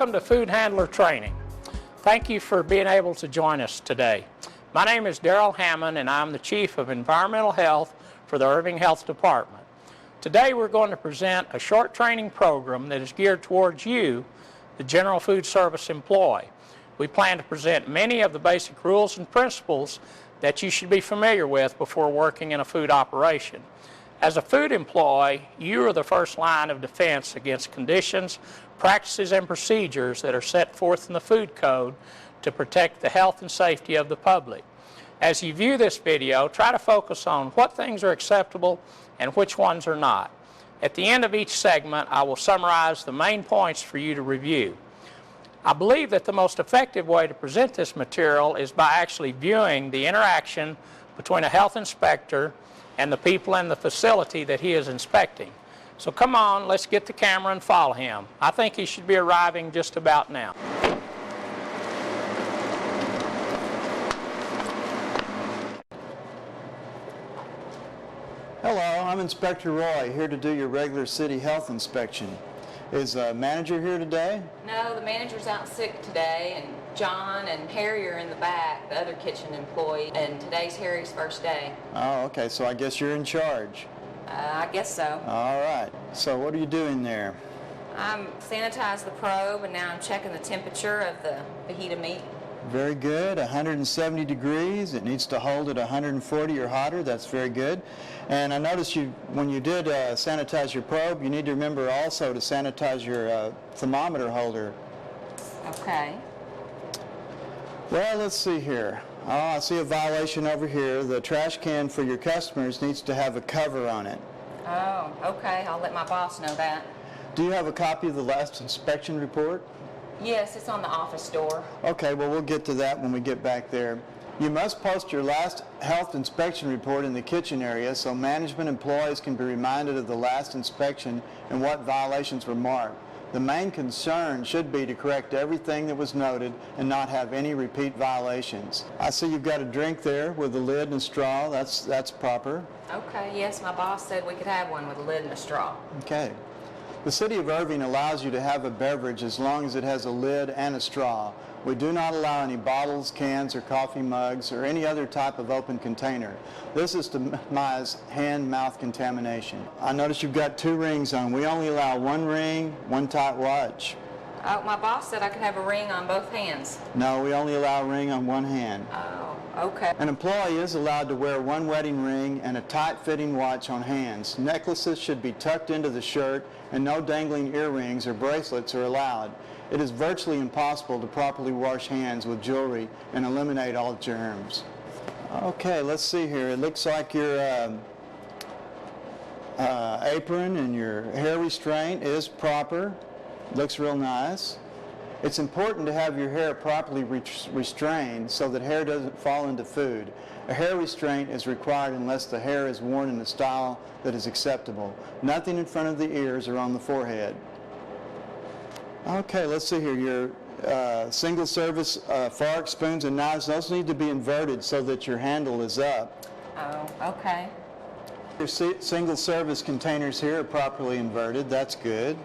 Welcome to Food Handler Training. Thank you for being able to join us today. My name is Darrell Hammond and I'm the Chief of Environmental Health for the Irving Health Department. Today we're going to present a short training program that is geared towards you, the general food service employee. We plan to present many of the basic rules and principles that you should be familiar with before working in a food operation. As a food employee, you are the first line of defense against conditions, practices, and procedures that are set forth in the food code to protect the health and safety of the public. As you view this video, try to focus on what things are acceptable and which ones are not. At the end of each segment, I will summarize the main points for you to review. I believe that the most effective way to present this material is by actually viewing the interaction between a health inspector and the people in the facility that he is inspecting. So come on, let's get the camera and follow him. I think he should be arriving just about now. Hello, I'm Inspector Roy, here to do your regular city health inspection. Is a manager here today? No, the manager's out sick today, and John and Harry are in the back, the other kitchen employee, and today's Harry's first day. Oh, okay, so I guess you're in charge. I guess so. All right, so what are you doing there? I'm sanitized the probe, and now I'm checking the temperature of the fajita meat. Very good, 170 degrees. It needs to hold at 140 or hotter. That's very good. And I noticed when you did sanitize your probe, you need to remember also to sanitize your thermometer holder. Okay. Well, let's see here. Oh, I see a violation over here. The trash can for your customers needs to have a cover on it. Oh, okay. I'll let my boss know that. Do you have a copy of the last inspection report? Yes, it's on the office door. Okay, well, we'll get to that when we get back there. You must post your last health inspection report in the kitchen area so management employees can be reminded of the last inspection and what violations were marked. The main concern should be to correct everything that was noted and not have any repeat violations. I see you've got a drink there with a lid and a straw. That's proper. Okay, yes, my boss said we could have one with a lid and a straw. Okay. The City of Irving allows you to have a beverage as long as it has a lid and a straw. We do not allow any bottles, cans, or coffee mugs, or any other type of open container. This is to minimize hand-mouth contamination. I notice you've got 2 rings on. We only allow 1 ring, 1 tight watch. Oh, my boss said I could have a ring on both hands. No, we only allow a ring on 1 hand. Oh, okay. An employee is allowed to wear 1 wedding ring and a tight-fitting watch on hands. Necklaces should be tucked into the shirt, and no dangling earrings or bracelets are allowed. It is virtually impossible to properly wash hands with jewelry and eliminate all germs. Okay, let's see here. It looks like your apron and your hair restraint is proper. Looks real nice. It's important to have your hair properly restrained so that hair doesn't fall into food. A hair restraint is required unless the hair is worn in a style that is acceptable. Nothing in front of the ears or on the forehead. Okay, let's see here. Your single service forks, spoons, and knives, those need to be inverted so that your handle is up. Oh, okay. Your single service containers here are properly inverted. That's good.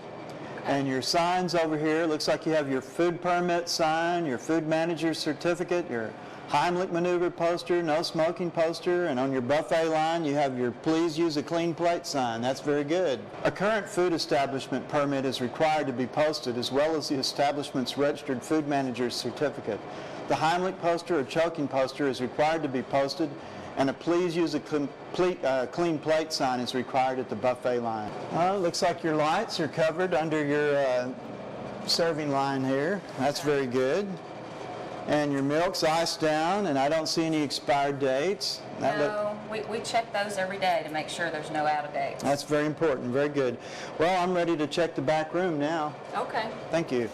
And your signs over here, looks like you have your food permit sign, your food manager's certificate, your Heimlich maneuver poster, no smoking poster, and on your buffet line you have your please use a clean plate sign. That's very good. A current food establishment permit is required to be posted as well as the establishment's registered food manager's certificate. The Heimlich poster or choking poster is required to be posted, and a please use a clean plate sign is required at the buffet line. Looks like your lights are covered under your serving line here. That's very good. And your milk's iced down, and I don't see any expired dates. No, we check those every day to make sure there's no out of dates. That's very important, very good. Well, I'm ready to check the back room now. Okay. Thank you.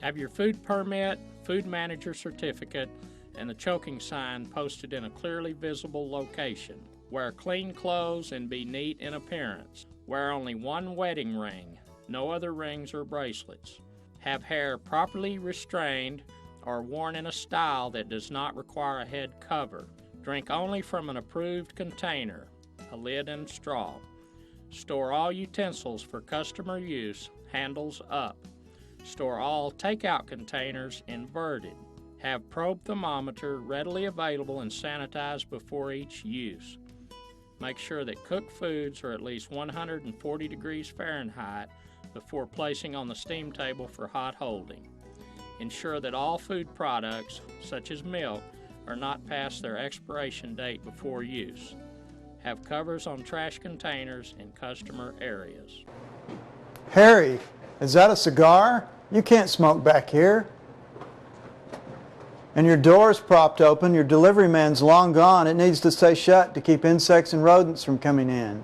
Have your food permit, food manager certificate, and the choking sign posted in a clearly visible location. Wear clean clothes and be neat in appearance. Wear only 1 wedding ring, no other rings or bracelets. Have hair properly restrained or worn in a style that does not require a head cover. Drink only from an approved container, a lid and straw. Store all utensils for customer use, handles up. Store all takeout containers inverted. Have probe thermometer readily available and sanitized before each use. Make sure that cooked foods are at least 140 degrees Fahrenheit before placing on the steam table for hot holding. Ensure that all food products, such as milk, are not past their expiration date before use. Have covers on trash containers in customer areas. Harry, is that a cigar? You can't smoke back here. And your door's propped open, your delivery man's long gone. It needs to stay shut to keep insects and rodents from coming in.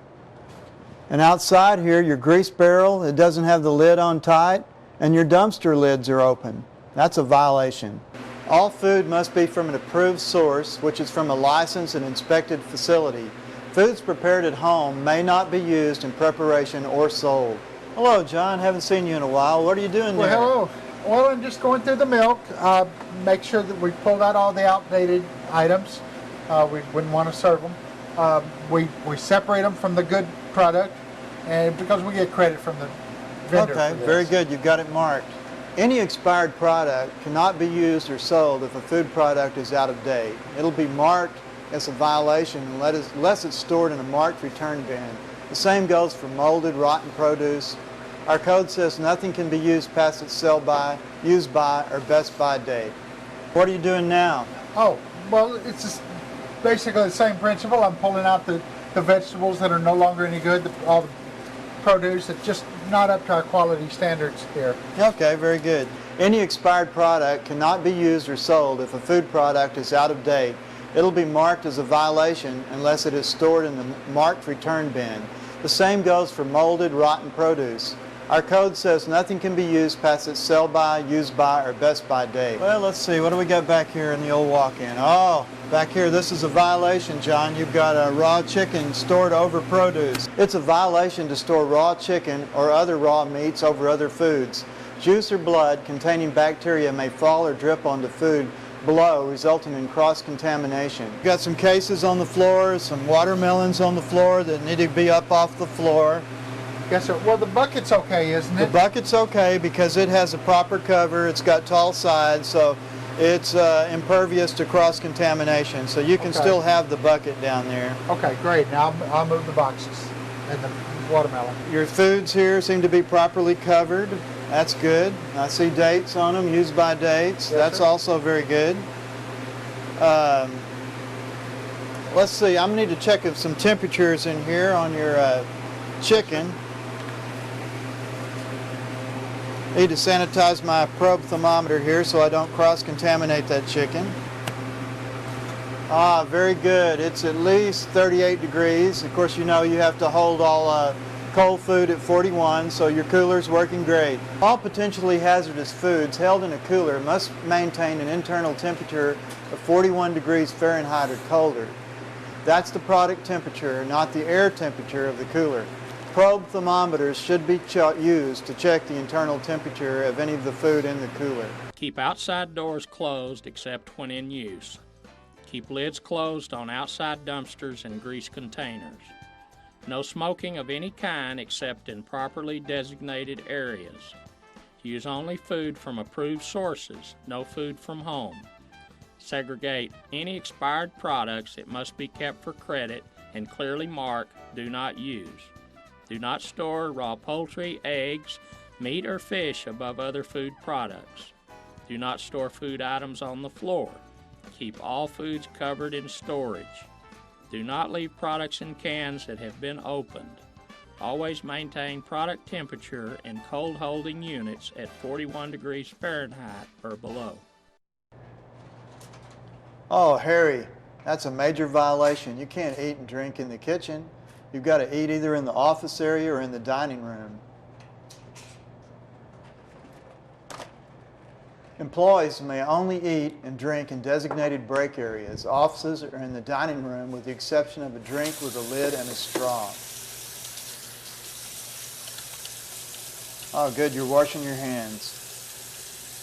And outside here, your grease barrel, it doesn't have the lid on tight, and your dumpster lids are open. That's a violation. All food must be from an approved source, which is from a licensed and inspected facility. Foods prepared at home may not be used in preparation or sold. Hello, John. Haven't seen you in a while. What are you doing there? Well, hello. Well, I'm just going through the milk. Make sure that we pulled out all the outdated items. We wouldn't want to serve them. We separate them from the good product, and because we get credit from the vendor. Okay, for this. very good. You've got it marked. Any expired product cannot be used or sold if a food product is out of date. It'll be marked as a violation unless it's stored in a marked return bin. The same goes for molded, rotten produce. Our code says nothing can be used past its sell-by, use-by, or best-by date. What are you doing now? Oh, well, it's just basically the same principle. I'm pulling out the vegetables that are no longer any good, all the produce that's just not up to our quality standards here. Okay, very good. Any expired product cannot be used or sold if a food product is out of date. It'll be marked as a violation unless it is stored in the marked return bin. The same goes for molded, rotten produce. Our code says nothing can be used past its sell-by, use-by, or best-by date. Well, let's see. What do we got back here in the old walk-in? Oh, back here, this is a violation, John. You've got a raw chicken stored over produce. It's a violation to store raw chicken or other raw meats over other foods. Juice or blood containing bacteria may fall or drip onto food below, resulting in cross-contamination. You've got some cases on the floor, some watermelons on the floor that need to be up off the floor. Yes, sir. Well, the bucket's okay, isn't The it? bucket's okay because it has a proper cover. It's got tall sides, so it's impervious to cross-contamination. So you can Okay. still have the bucket down there. Okay, great. Now I'll move the boxes and the watermelon. Your foods here seem to be properly covered. That's good. I see dates on them, used by dates. Yes, That's sir. also very good. Let's see. I'm going to need to check if some temperatures in here on your chicken. Need to sanitize my probe thermometer here so I don't cross-contaminate that chicken. Ah, very good. It's at least 38 degrees. Of course, you know you have to hold all cold food at 41, so your cooler's working great. All potentially hazardous foods held in a cooler must maintain an internal temperature of 41 degrees Fahrenheit or colder. That's the product temperature, not the air temperature of the cooler. Probe thermometers should be used to check the internal temperature of any of the food in the cooler. Keep outside doors closed except when in use. Keep lids closed on outside dumpsters and grease containers. No smoking of any kind except in properly designated areas. Use only food from approved sources, no food from home. Segregate any expired products that must be kept for credit and clearly mark "Do not use." Do not store raw poultry, eggs, meat, or fish above other food products. Do not store food items on the floor. Keep all foods covered in storage. Do not leave products in cans that have been opened. Always maintain product temperature in cold holding units at 41 degrees Fahrenheit or below. Oh, Harry, that's a major violation. You can't eat and drink in the kitchen. You've got to eat either in the office area or in the dining room. Employees may only eat and drink in designated break areas. Offices are in the dining room with the exception of a drink with a lid and a straw. Oh, good, you're washing your hands.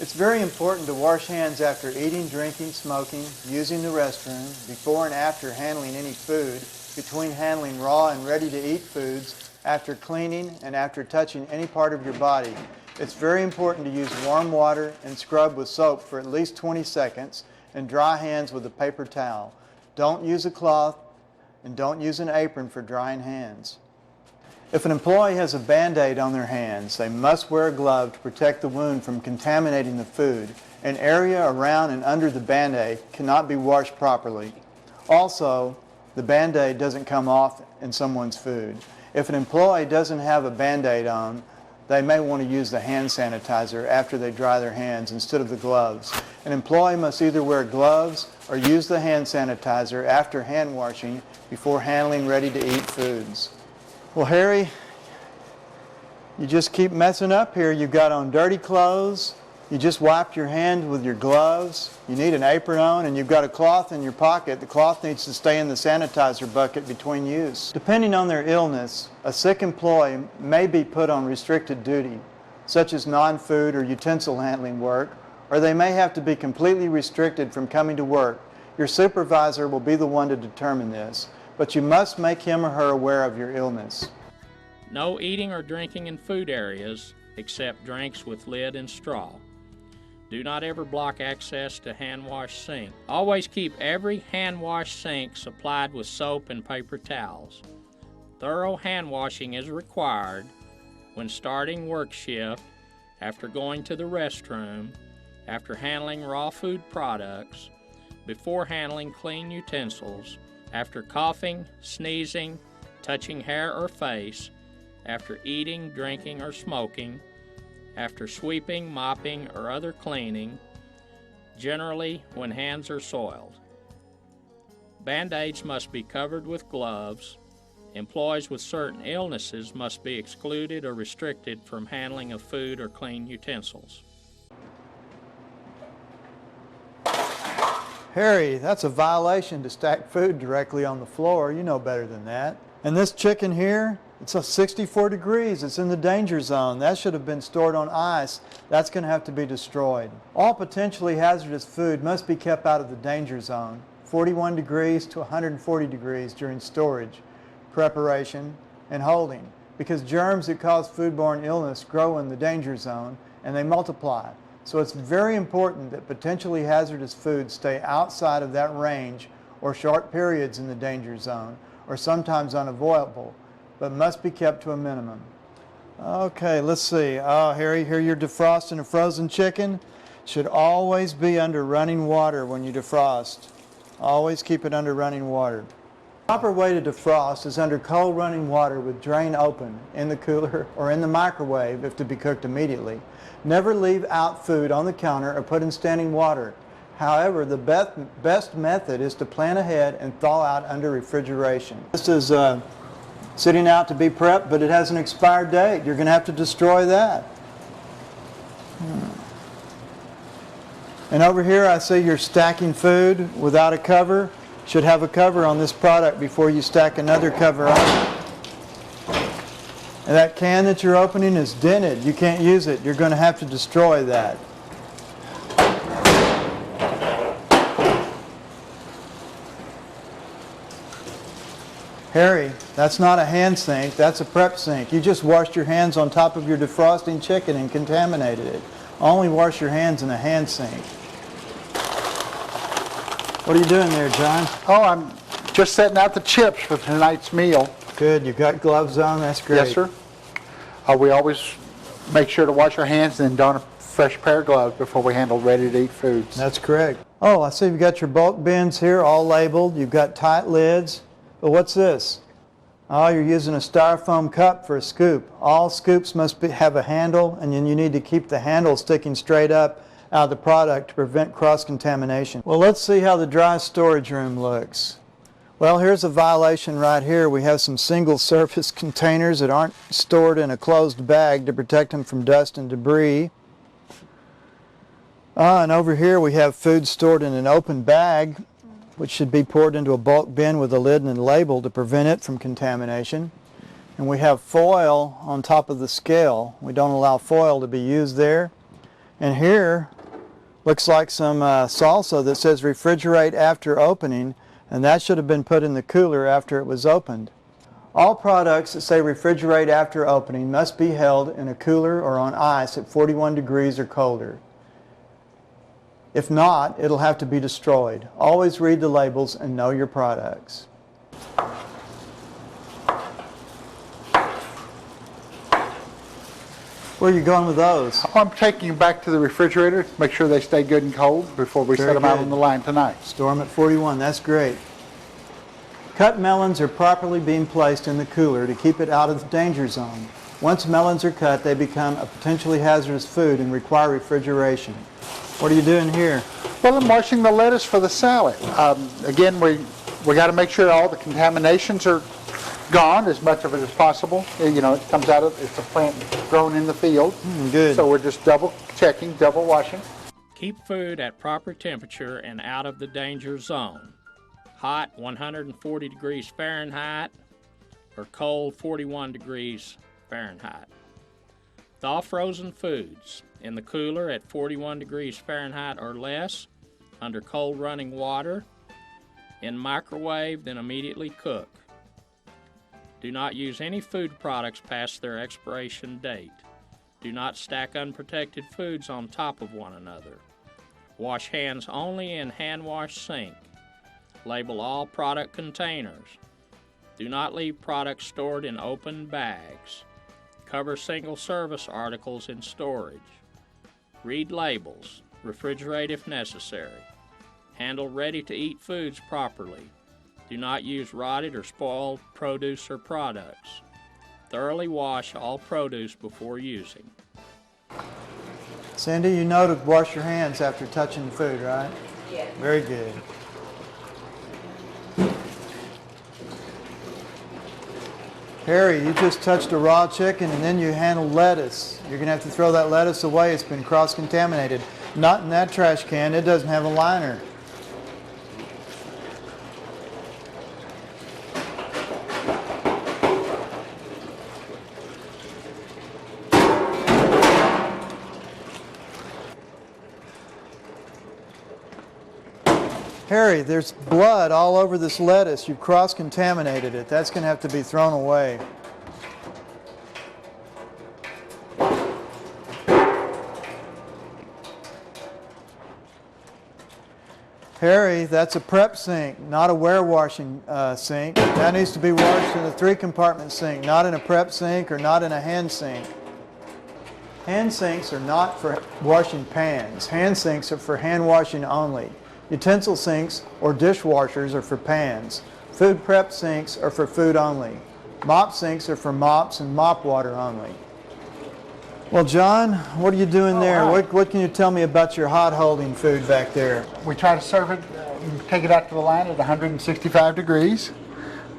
It's very important to wash hands after eating, drinking, smoking, using the restroom, before and after handling any food, between handling raw and ready-to-eat foods, after cleaning and after touching any part of your body. It's very important to use warm water and scrub with soap for at least 20 seconds and dry hands with a paper towel. Don't use a cloth and don't use an apron for drying hands. If an employee has a Band-Aid on their hands, they must wear a glove to protect the wound from contaminating the food. An area around and under the Band-Aid cannot be washed properly. Also, the Band-Aid doesn't come off in someone's food. If an employee doesn't have a Band-Aid on, they may want to use the hand sanitizer after they dry their hands instead of the gloves. An employee must either wear gloves or use the hand sanitizer after hand washing before handling ready-to-eat foods. Well, Harry, you just keep messing up here. You've got on dirty clothes. You just wiped your hands with your gloves. You need an apron on, and you've got a cloth in your pocket. The cloth needs to stay in the sanitizer bucket between use. Depending on their illness, a sick employee may be put on restricted duty, such as non-food or utensil handling work, or they may have to be completely restricted from coming to work. Your supervisor will be the one to determine this, but you must make him or her aware of your illness. No eating or drinking in food areas except drinks with lid and straw. Do not ever block access to hand wash sink. Always keep every hand wash sink supplied with soap and paper towels. Thorough hand washing is required when starting work shift, after going to the restroom, after handling raw food products, before handling clean utensils, after coughing, sneezing, touching hair or face, after eating, drinking, or smoking, after sweeping, mopping, or other cleaning, generally when hands are soiled. Band-Aids must be covered with gloves. Employees with certain illnesses must be excluded or restricted from handling of food or clean utensils. Harry, that's a violation to stack food directly on the floor. You know better than that. And this chicken here, it's 64 degrees. It's in the danger zone. That should have been stored on ice. That's going to have to be destroyed. All potentially hazardous food must be kept out of the danger zone, 41 degrees to 140 degrees during storage, preparation, and holding, because germs that cause foodborne illness grow in the danger zone and they multiply. So it's very important that potentially hazardous foods stay outside of that range or short periods in the danger zone, or sometimes unavoidable, but must be kept to a minimum. Okay, let's see. Oh, Harry, here you're defrosting a frozen chicken. Should always be under running water when you defrost. Always keep it under running water. The proper way to defrost is under cold running water with drain open in the cooler or in the microwave if to be cooked immediately. Never leave out food on the counter or put in standing water. However, the best method is to plan ahead and thaw out under refrigeration. This is sitting out to be prepped, but it has an expired date. You're going to have to destroy that. And over here I see you're stacking food without a cover. Should have a cover on this product before you stack another cover on it. And that can that you're opening is dented. You can't use it. You're going to have to destroy that. Harry, that's not a hand sink, that's a prep sink. You just washed your hands on top of your defrosting chicken and contaminated it. Only wash your hands in a hand sink. What are you doing there, John? Oh, I'm just setting out the chips for tonight's meal. Good, you've got gloves on, that's great. Yes, sir. We always make sure to wash our hands and don a fresh pair of gloves before we handle ready-to-eat foods. That's correct. Oh, I see you've got your bulk bins here all labeled. You've got tight lids. But what's this? Oh, you're using a styrofoam cup for a scoop. All scoops must have a handle, and then you need to keep the handle sticking straight up out of the product to prevent cross-contamination. Well, let's see how the dry storage room looks. Well, here's a violation right here. We have some single-surface containers that aren't stored in a closed bag to protect them from dust and debris. And over here we have food stored in an open bag, which should be poured into a bulk bin with a lid and a label to prevent it from contamination. And we have foil on top of the scale. We don't allow foil to be used there. And here looks like some salsa that says refrigerate after opening, and that should have been put in the cooler after it was opened. All products that say refrigerate after opening must be held in a cooler or on ice at 41 degrees or colder. If not, it'll have to be destroyed. Always read the labels and know your products. Where are you going with those? I'm taking them back to the refrigerator, make sure they stay good and cold before we Very set them out good. on the line tonight. Store them at 41, that's great. Cut melons are properly being placed in the cooler to keep it out of the danger zone. Once melons are cut, they become a potentially hazardous food and require refrigeration. What are you doing here? Well, I'm washing the lettuce for the salad. Again, we got to make sure all the contaminations are gone, as much of it as possible. You know, it comes out of, it's a plant grown in the field. Good. So we're just double checking, double washing. Keep food at proper temperature and out of the danger zone. Hot 140 degrees Fahrenheit or cold 41 degrees Fahrenheit. Thaw frozen foods in the cooler at 41 degrees Fahrenheit or less under cold running water. In microwave, then immediately cook. Do not use any food products past their expiration date. Do not stack unprotected foods on top of one another. Wash hands only in hand wash sink. Label all product containers. Do not leave products stored in open bags. Cover single service articles in storage. Read labels. Refrigerate if necessary. Handle ready to eat foods properly. Do not use rotted or spoiled produce or products. Thoroughly wash all produce before using. Cindy, you know to wash your hands after touching the food, right? Yeah. Very good. Harry, you just touched a raw chicken and then you handled lettuce. You're going to have to throw that lettuce away. It's been cross-contaminated. Not in that trash can. It doesn't have a liner. Harry, there's blood all over this lettuce. You've cross-contaminated it. That's going to have to be thrown away. Harry, that's a prep sink, not a ware-washing sink. That needs to be washed in a 3-compartment sink, not in a prep sink or not in a hand sink. Hand sinks are not for washing pans. Hand sinks are for hand washing only. Utensil sinks or dishwashers are for pans. Food prep sinks are for food only. Mop sinks are for mops and mop water only. Well, John, what are you doing there? hi. What can you tell me about your hot holding food back there? We try to serve it, take it out to the line at 165 degrees.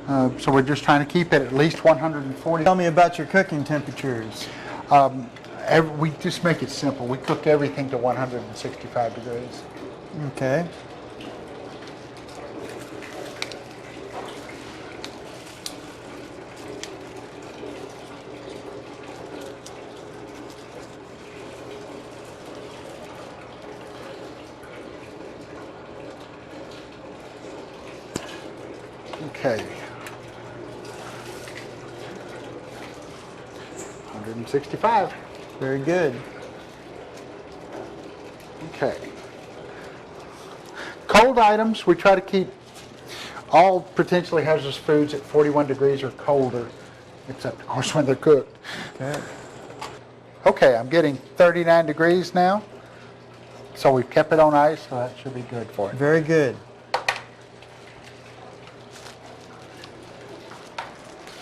So we're just trying to keep it at least 140. Tell me about your cooking temperatures. We just make it simple. We cook everything to 165 degrees. Okay. Okay. 165. Very good. Okay. Cold items, we try to keep all potentially hazardous foods at 41 degrees or colder, except of course when they're cooked. Okay. Okay, I'm getting 39 degrees now. So we've kept it on ice, so that should be good for it. Very good.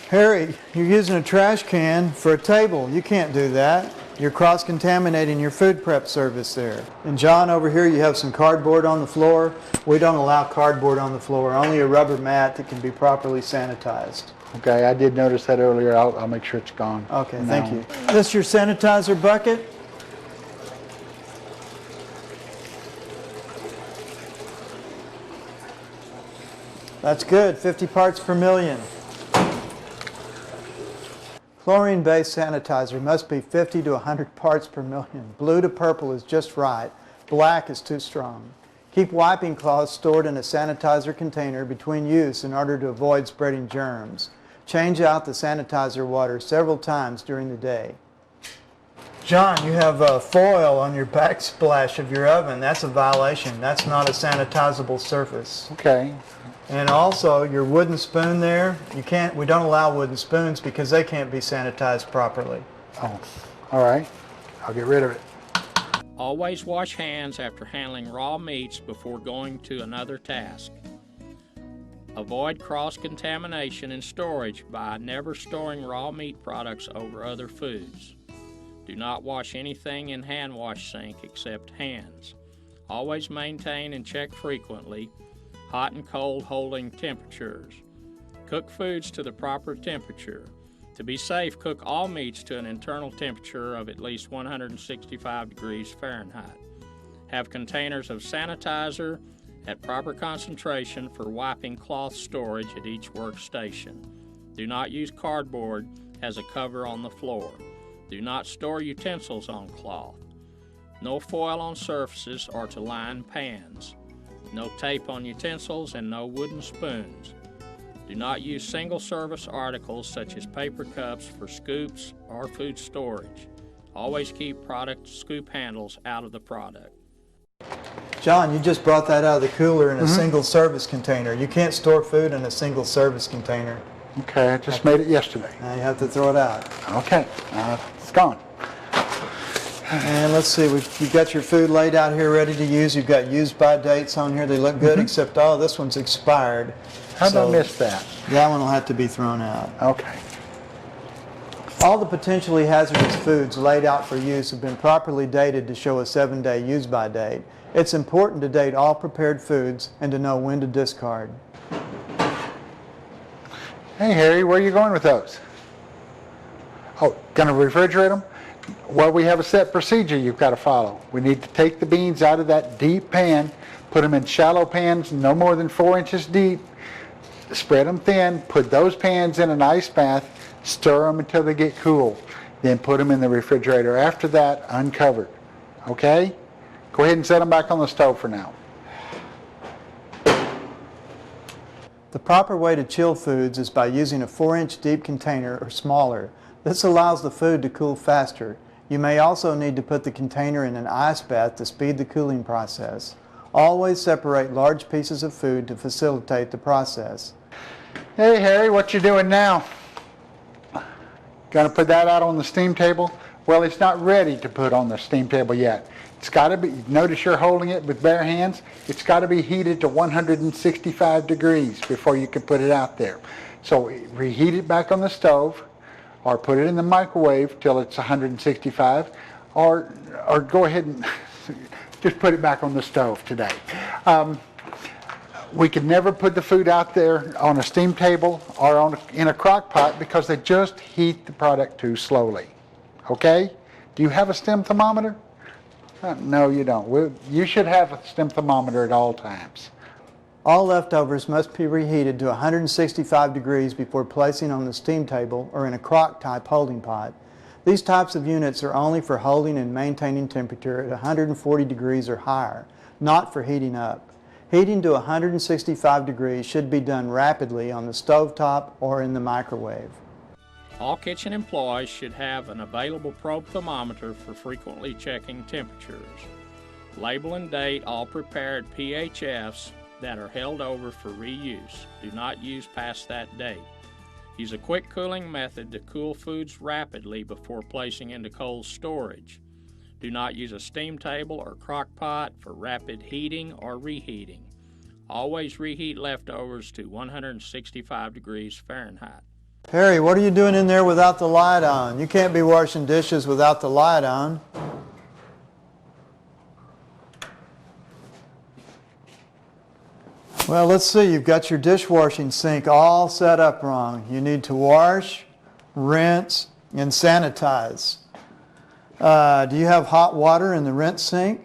Harry, you're using a trash can for a table. You can't do that. You're cross-contaminating your food prep service there. And John, over here you have some cardboard on the floor. We don't allow cardboard on the floor, only a rubber mat that can be properly sanitized. Okay, I did notice that earlier. I'll make sure it's gone. Okay, from thank now you. on. This your sanitizer bucket? That's good, 50 parts per million. Chlorine-based sanitizer must be 50 to 100 parts per million. Blue to purple is just right. Black is too strong. Keep wiping cloths stored in a sanitizer container between use in order to avoid spreading germs. Change out the sanitizer water several times during the day. John, you have foil on your backsplash of your oven. That's a violation. That's not a sanitizable surface. Okay. And also, your wooden spoon there, we don't allow wooden spoons because they can't be sanitized properly. Oh, all right. I'll get rid of it. Always wash hands after handling raw meats before going to another task. Avoid cross-contamination in storage by never storing raw meat products over other foods. Do not wash anything in hand wash sink except hands. Always maintain and check frequently hot and cold holding temperatures. Cook foods to the proper temperature. To be safe, cook all meats to an internal temperature of at least 165 degrees Fahrenheit. Have containers of sanitizer at proper concentration for wiping cloth storage at each workstation. Do not use cardboard as a cover on the floor. Do not store utensils on cloth. No foil on surfaces or to line pans. No tape on utensils and no wooden spoons. Do not use single-service articles such as paper cups for scoops or food storage. Always keep product scoop handles out of the product. John, you just brought that out of the cooler in a single-service container. You can't store food in a single-service container. Okay, I just made it yesterday. Now you have to throw it out. Okay, it's gone. And let's see, you've got your food laid out here ready to use. You've got use-by dates on here. They look good, except, this one's expired. How did I So miss that? that one will have to be thrown out. Okay. All the potentially hazardous foods laid out for use have been properly dated to show a 7-day use-by date. It's important to date all prepared foods and to know when to discard. Hey, Harry, where are you going with those? Oh, gonna refrigerate them? Well, we have a set procedure you've got to follow. We need to take the beans out of that deep pan, put them in shallow pans no more than 4 inches deep, spread them thin, put those pans in an ice bath, stir them until they get cool, then put them in the refrigerator. After that, uncovered. Okay? Go ahead and set them back on the stove for now. The proper way to chill foods is by using a 4-inch deep container or smaller. This allows the food to cool faster. You may also need to put the container in an ice bath to speed the cooling process. Always separate large pieces of food to facilitate the process. Hey, Harry, what you doing now? Gonna put that out on the steam table? Well, it's not ready to put on the steam table yet. It's got to be, notice you're holding it with bare hands, it's got to be heated to 165 degrees before you can put it out there. So reheat it back on the stove, or put it in the microwave till it's 165, or go ahead and just put it back on the stove today. We could never put the food out there on a steam table or in a crock pot because they just heat the product too slowly. Okay? Do you have a STEM thermometer? No, you don't. You should have a STEM thermometer at all times. All leftovers must be reheated to 165 degrees before placing on the steam table or in a crock-type holding pot. These types of units are only for holding and maintaining temperature at 140 degrees or higher, not for heating up. Heating to 165 degrees should be done rapidly on the stovetop or in the microwave. All kitchen employees should have an available probe thermometer for frequently checking temperatures. Label and date all prepared PHFs that are held over for reuse. Do not use past that date. Use a quick cooling method to cool foods rapidly before placing into cold storage. Do not use a steam table or crock pot for rapid heating or reheating. Always reheat leftovers to 165 degrees Fahrenheit. Harry, what are you doing in there without the light on? You can't be washing dishes without the light on. Well, let's see. You've got your dishwashing sink all set up wrong. You need to wash, rinse, and sanitize. Do you have hot water in the rinse sink?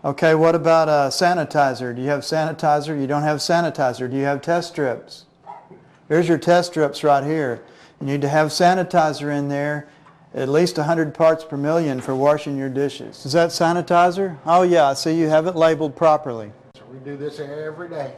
Okay, what about sanitizer? Do you have sanitizer? You don't have sanitizer. Do you have test strips? Here's your test strips right here. You need to have sanitizer in there, at least 100 parts per million for washing your dishes. Is that sanitizer? Oh yeah, I see you have it labeled properly. So we do this every day.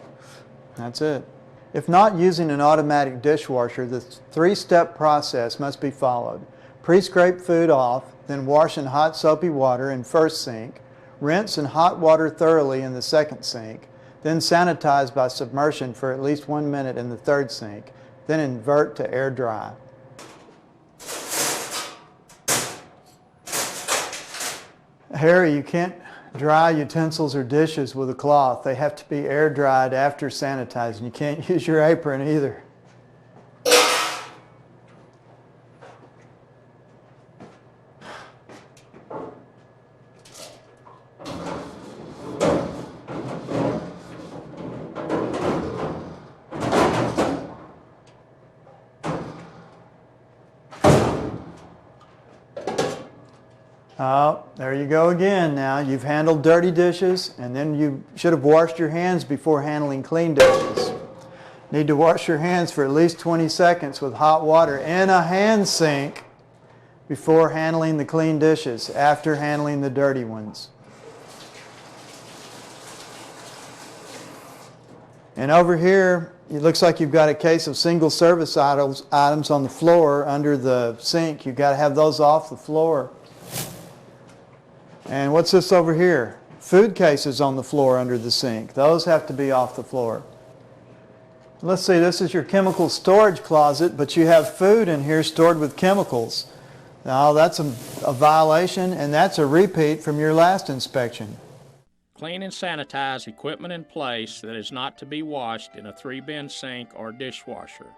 That's it. If not using an automatic dishwasher, the three-step process must be followed. Pre-scrape food off, then wash in hot soapy water in first sink, rinse in hot water thoroughly in the second sink, then sanitize by submersion for at least 1 minute in the third sink, then invert to air dry. Harry, you can't dry utensils or dishes with a cloth. They have to be air dried after sanitizing. You can't use your apron either. Oh, there you go again now. You've handled dirty dishes, and then you should have washed your hands before handling clean dishes. Need to wash your hands for at least 20 seconds with hot water in a hand sink before handling the clean dishes, after handling the dirty ones. And over here, it looks like you've got a case of single service items on the floor under the sink. You've got to have those off the floor. And what's this over here? Food cases on the floor under the sink. Those have to be off the floor. Let's see, this is your chemical storage closet, but you have food in here stored with chemicals. Now that's a violation, and that's a repeat from your last inspection. Clean and sanitize equipment in place that is not to be washed in a 3-bin sink or dishwasher.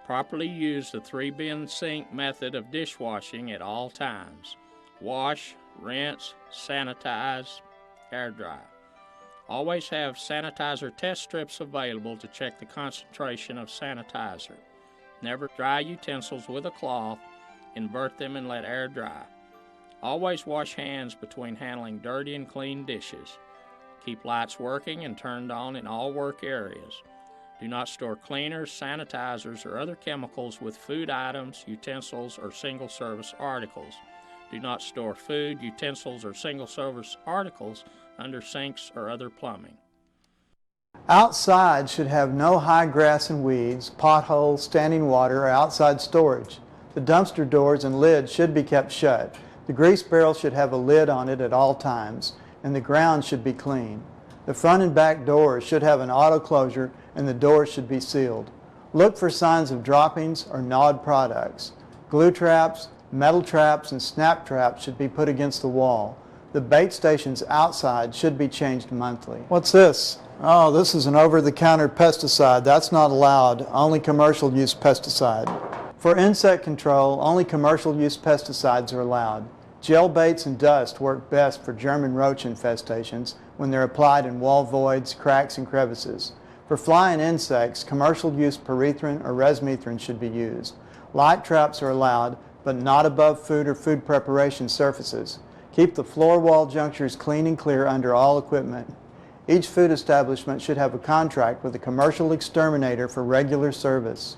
Properly use the 3-bin sink method of dishwashing at all times. Wash, rinse, sanitize, air dry. Always have sanitizer test strips available to check the concentration of sanitizer. Never dry utensils with a cloth. Invert them and let air dry. Always wash hands between handling dirty and clean dishes. Keep lights working and turned on in all work areas. Do not store cleaners, sanitizers, or other chemicals with food items, utensils, or single-service articles. Do not store food, utensils, or single-service articles under sinks or other plumbing. Outside should have no high grass and weeds, potholes, standing water, or outside storage. The dumpster doors and lids should be kept shut. The grease barrel should have a lid on it at all times, and the ground should be clean. The front and back doors should have an auto closure, and the doors should be sealed. Look for signs of droppings or gnawed products. Glue traps, metal traps, and snap traps should be put against the wall. The bait stations outside should be changed monthly. What's this? Oh, this is an over-the-counter pesticide. That's not allowed. Only commercial use pesticide. For insect control, only commercial use pesticides are allowed. Gel baits and dust work best for German roach infestations when they're applied in wall voids, cracks, and crevices. For flying insects, commercial use pyrethrin or resmethrin should be used. Light traps are allowed, but not above food or food preparation surfaces. Keep the floor wall junctures clean and clear under all equipment. Each food establishment should have a contract with a commercial exterminator for regular service.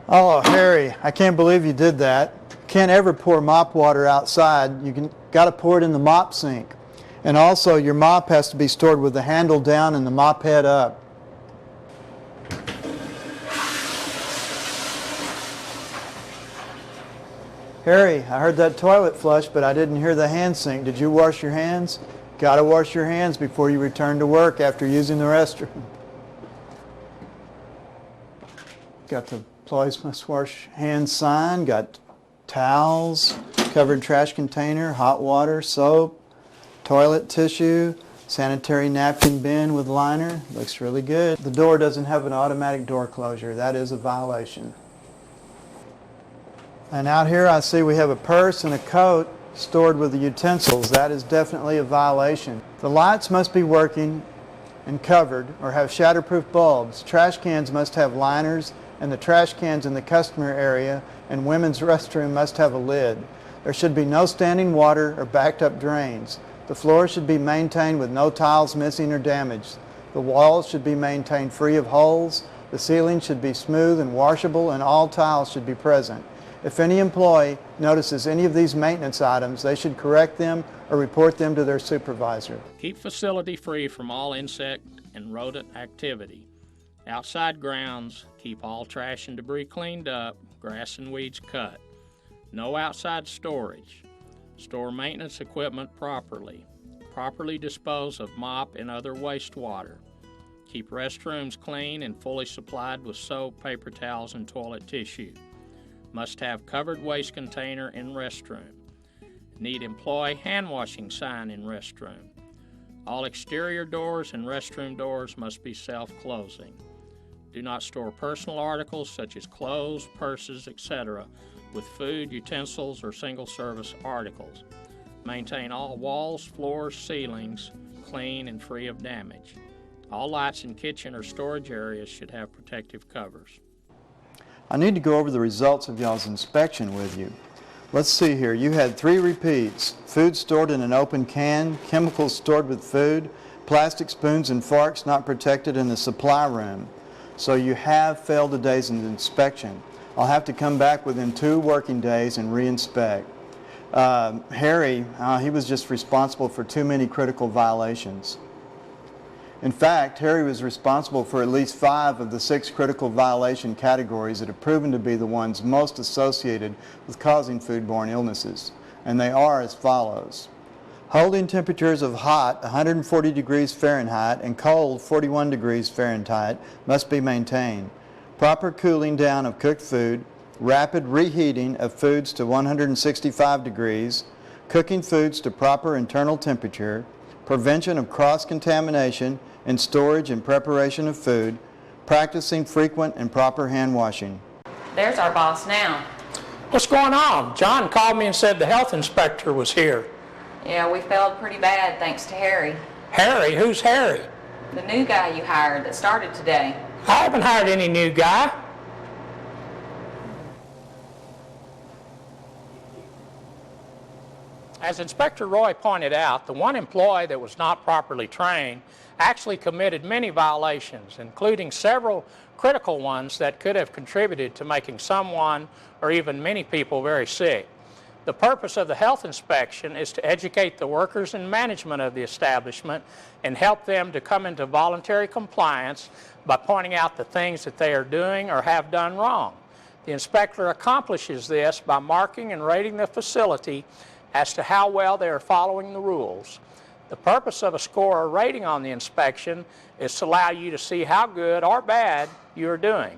Oh, Harry, I can't believe you did that. Can't ever pour mop water outside. Got to pour it in the mop sink. And also, your mop has to be stored with the handle down and the mop head up. Harry, I heard that toilet flush, but I didn't hear the hand sink. Did you wash your hands? Got to wash your hands before you return to work after using the restroom. Got the employees must wash hands sign, got towels, covered trash container, hot water, soap, toilet tissue, sanitary napkin bin with liner. Looks really good. The door doesn't have an automatic door closure. That is a violation. And out here I see we have a purse and a coat stored with the utensils. That is definitely a violation. The lights must be working and covered or have shatterproof bulbs. Trash cans must have liners, and the trash cans in the customer area and women's restroom must have a lid. There should be no standing water or backed up drains. The floor should be maintained with no tiles missing or damaged. The walls should be maintained free of holes. The ceiling should be smooth and washable, and all tiles should be present. If any employee notices any of these maintenance items, they should correct them or report them to their supervisor. Keep facility free from all insect and rodent activity. Outside grounds, keep all trash and debris cleaned up, grass and weeds cut. No outside storage. Store maintenance equipment properly. Properly dispose of mop and other wastewater. Keep restrooms clean and fully supplied with soap, paper towels, and toilet tissue. Must have covered waste container in restroom. Need employee hand washing sign in restroom. All exterior doors and restroom doors must be self-closing. Do not store personal articles such as clothes, purses, etc. with food, utensils, or single-service articles. Maintain all walls, floors, ceilings clean and free of damage. All lights in kitchen or storage areas should have protective covers. I need to go over the results of y'all's inspection with you. Let's see here. You had 3 repeats: food stored in an open can, chemicals stored with food, plastic spoons and forks not protected in the supply room. So you have failed today's inspection. I'll have to come back within 2 working days and re-inspect. Harry, he was just responsible for too many critical violations. In fact, Harry was responsible for at least 5 of the 6 critical violation categories that have proven to be the ones most associated with causing foodborne illnesses, and they are as follows. Holding temperatures of hot 140 degrees Fahrenheit and cold 41 degrees Fahrenheit must be maintained. Proper cooling down of cooked food, rapid reheating of foods to 165 degrees, cooking foods to proper internal temperature, prevention of cross-contamination in storage and preparation of food, practicing frequent and proper hand washing. There's our boss now. What's going on? John called me and said the health inspector was here. Yeah, we failed pretty bad thanks to Harry. Harry? Who's Harry? The new guy you hired that started today. I haven't hired any new guy. As Inspector Roy pointed out, the one employee that was not properly trained actually committed many violations, including several critical ones that could have contributed to making someone or even many people very sick. The purpose of the health inspection is to educate the workers and management of the establishment and help them to come into voluntary compliance by pointing out the things that they are doing or have done wrong. The inspector accomplishes this by marking and rating the facility as to how well they are following the rules. The purpose of a score or rating on the inspection is to allow you to see how good or bad you are doing.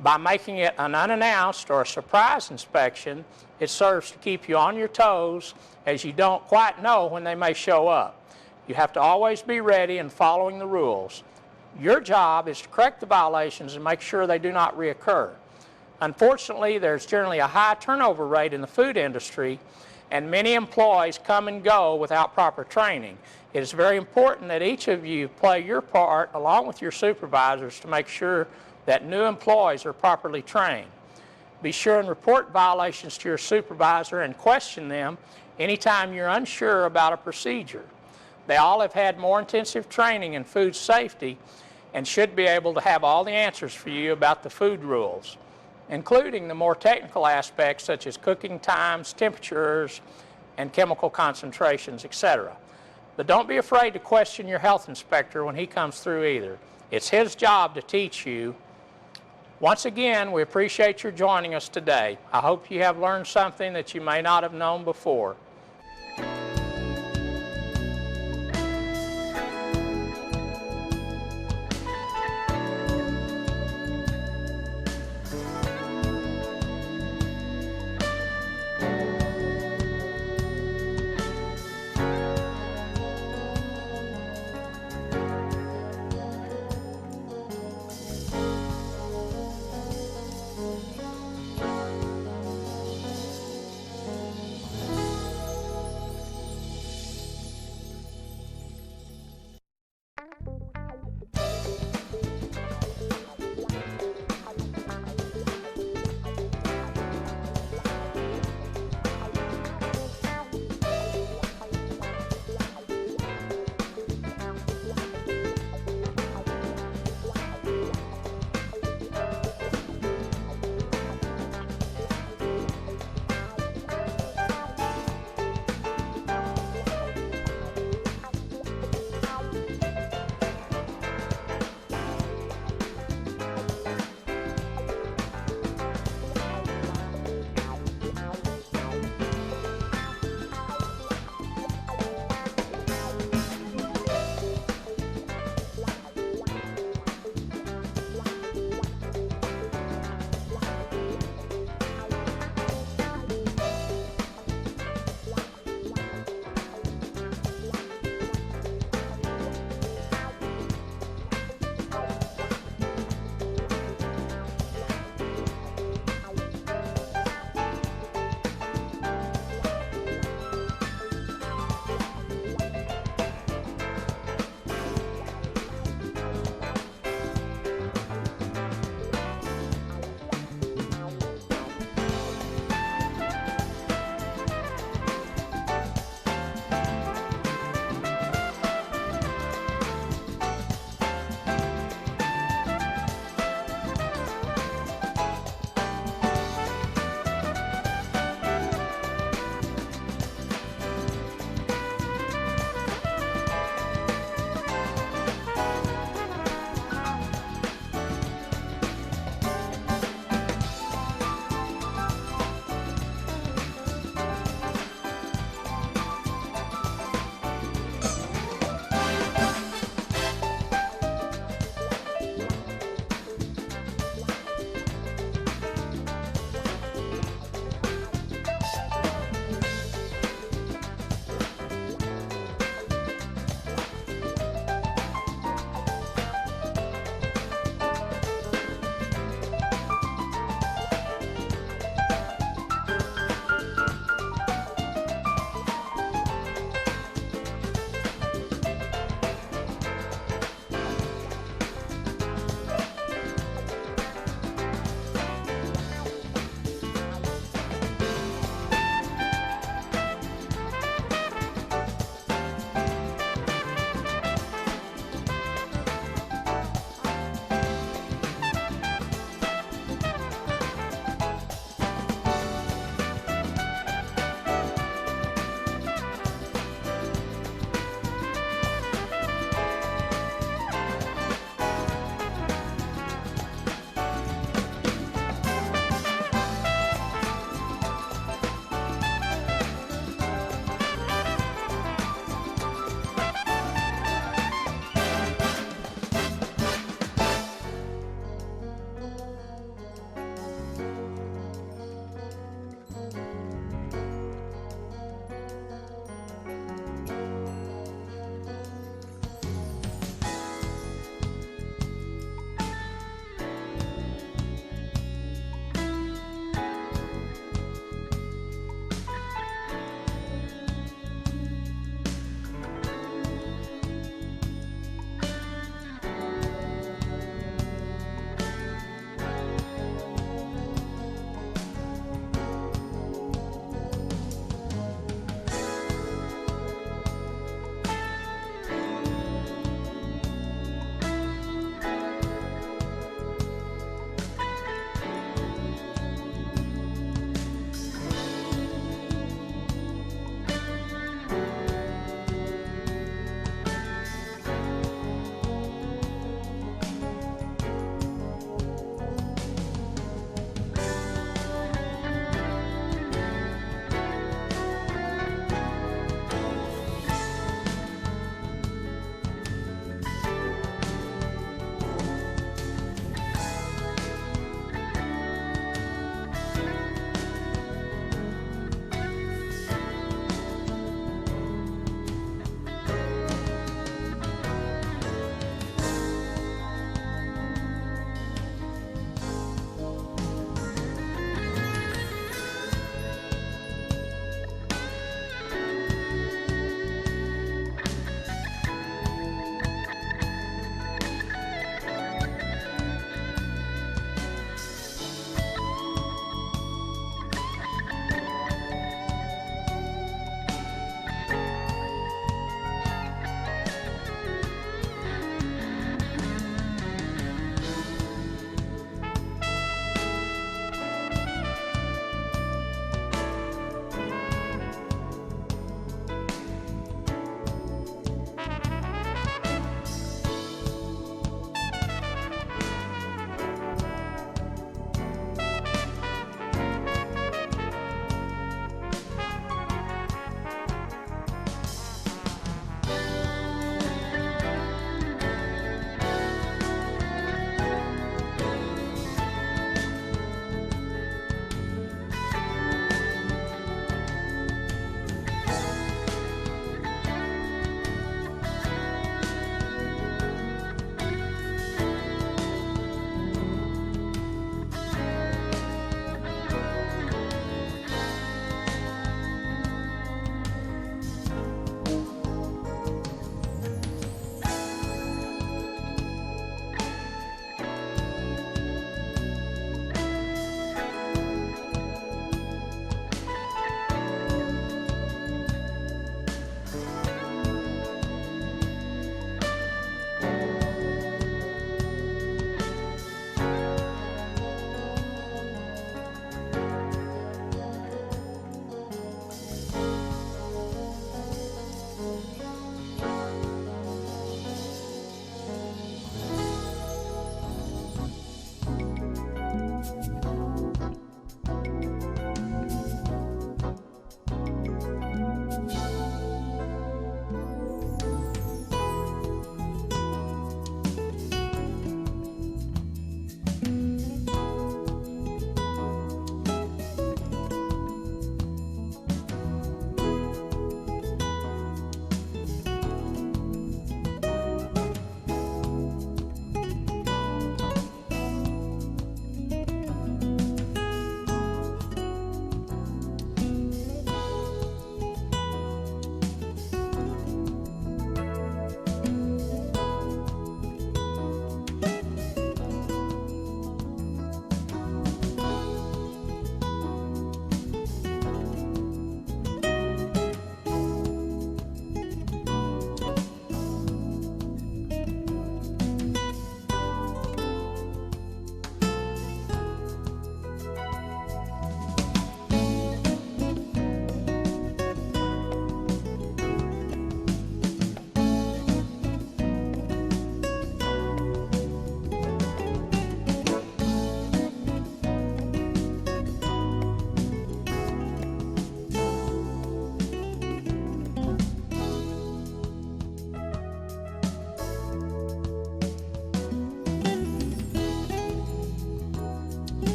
By making it an unannounced or a surprise inspection, it serves to keep you on your toes as you don't quite know when they may show up. You have to always be ready and following the rules. Your job is to correct the violations and make sure they do not reoccur. Unfortunately, there's generally a high turnover rate in the food industry, and many employees come and go without proper training. It is very important that each of you play your part along with your supervisors to make sure that new employees are properly trained. Be sure and report violations to your supervisor and question them anytime you're unsure about a procedure. They all have had more intensive training in food safety and should be able to have all the answers for you about the food rules, including the more technical aspects such as cooking times, temperatures, and chemical concentrations, etc. But don't be afraid to question your health inspector when he comes through either. It's his job to teach you. Once again, we appreciate your joining us today. I hope you have learned something that you may not have known before.